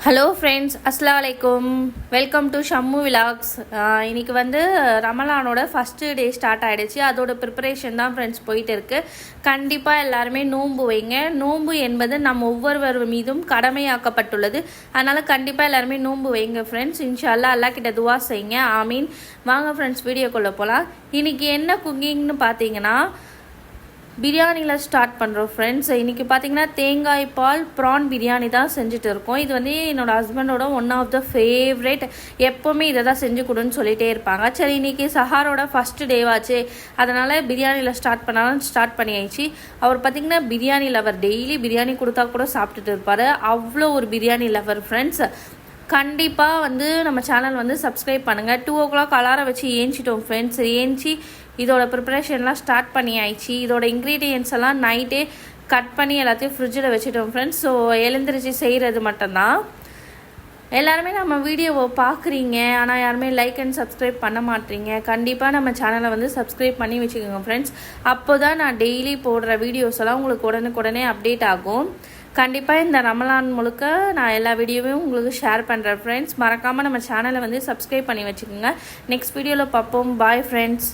Hello friends, அஸ்ஸலாமு அலைக்கும். Welcome to Shammu vlogs. இன்றைக்கி வந்து ரமலானோட ஃபஸ்ட்டு டே ஸ்டார்ட் ஆகிடுச்சு. அதோட ப்ரிப்பரேஷன் தான் ஃப்ரெண்ட்ஸ் போயிட்டு இருக்குது. கண்டிப்பாக எல்லாருமே நோன்பு வைங்க. நோன்பு என்பது நம்ம ஒவ்வொருவர் மீதும் கடமையாக்கப்பட்டுள்ளது. அதனால் கண்டிப்பாக எல்லாருமே நோன்பு வைங்க ஃப்ரெண்ட்ஸ். இன்ஷா அல்லாஹ் அல்லாஹ் கிட்ட துவா செய்யுங்க. ஆமீன். வாங்க ஃப்ரெண்ட்ஸ், வீடியோக்குள்ளே போகலாம். இன்றைக்கி என்ன குக்கிங்னு பார்த்தீங்கன்னா பிரியாணியில் ஸ்டார்ட் பண்ணுறோம் ஃப்ரெண்ட்ஸ். இன்றைக்கி பார்த்தீங்கன்னா தேங்காய் பால் ப்ரான் பிரியாணி தான் செஞ்சுட்டு இருக்கோம். இது வந்து என்னோடய ஹஸ்பண்டோட ஒன் ஆஃப் த ஃபேவரேட். எப்போவுமே இதை தான் செஞ்சு கொடுன்னு சொல்லிகிட்டே இருப்பாங்க. சரி, இன்றைக்கி சஹாரோட ஃபஸ்ட்டு டேவாச்சு, அதனால் பிரியாணியில் ஸ்டார்ட் பண்ணாலும் ஸ்டார்ட் பண்ணியாச்சு. அவர் பார்த்திங்கன்னா பிரியாணி லவர். டெய்லி பிரியாணி கொடுத்தா கூட சாப்பிட்டுட்டு இருப்பார். அவ்வளோ ஒரு பிரியாணி லவர் ஃப்ரெண்ட்ஸ். கண்டிப்பாக வந்து நம்ம சேனல் வந்து சப்ஸ்கிரைப் பண்ணுங்கள். 2 o'clock அலாரம் வச்சு ஏஞ்சிட்டோம் ஃப்ரெண்ட்ஸ். ஏஞ்சி இதோட ப்ரிப்பரேஷன்லாம் ஸ்டார்ட் பண்ணி ஆயிடுச்சு. இதோட இன்க்ரீடியன்ஸ் எல்லாம் நைட்டே கட் பண்ணி எல்லாத்தையும் ஃப்ரிட்ஜில் வச்சுட்டோம் ஃப்ரெண்ட்ஸ். ஸோ எழுந்திரிச்சு செய்கிறது மட்டும்தான். எல்லாருமே நம்ம வீடியோவை பார்க்குறீங்க, ஆனால் யாருமே லைக் அண்ட் சப்ஸ்கிரைப் பண்ண மாட்டீங்க. கண்டிப்பாக நம்ம சேனலை வந்து சப்ஸ்கிரைப் பண்ணி வச்சுக்கோங்க ஃப்ரெண்ட்ஸ். அப்போ தான் நான் டெய்லி போடுற வீடியோஸ் எல்லாம் உங்களுக்கு உடனுக்குடனே அப்டேட் ஆகும். கண்டிப்பாக இந்த ரமலான் முழுக்க நான் எல்லா வீடியோவையும் உங்களுக்கு ஷேர் பண்ணுறேன் ஃப்ரெண்ட்ஸ். மறக்காமல் நம்ம சேனலை வந்து சப்ஸ்கிரைப் பண்ணி வச்சுக்கோங்க. நெக்ஸ்ட் வீடியோவில் பார்ப்போம். Bye friends.